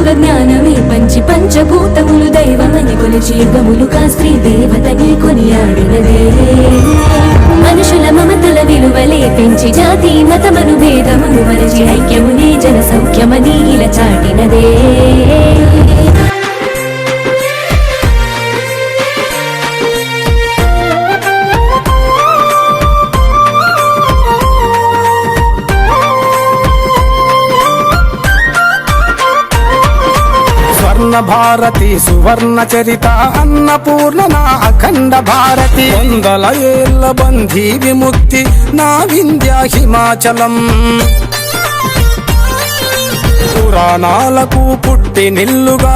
తత్వ జ్ఞానమే పంచి పంచభూతములు దైవమని కొలిచి యుగములుగా స్త్రీ దేవతని కొనియాడినదే. మనుషుల మమతల విలువలే పెంచి జాతి మతమను భేదమును మరచి ఐక్యమునే జన సౌఖ్యమని ఇలా చాటినదే. స్వర్ణ భారతి సువర్ణ చరిత అన్నపూర్ణ నా అఖండ భారతి. 100 ఏళ్ల బంధీ విముక్తి నా వింధ్య హిమాచలం. పురాణాలకు పుట్టి నిల్లుగా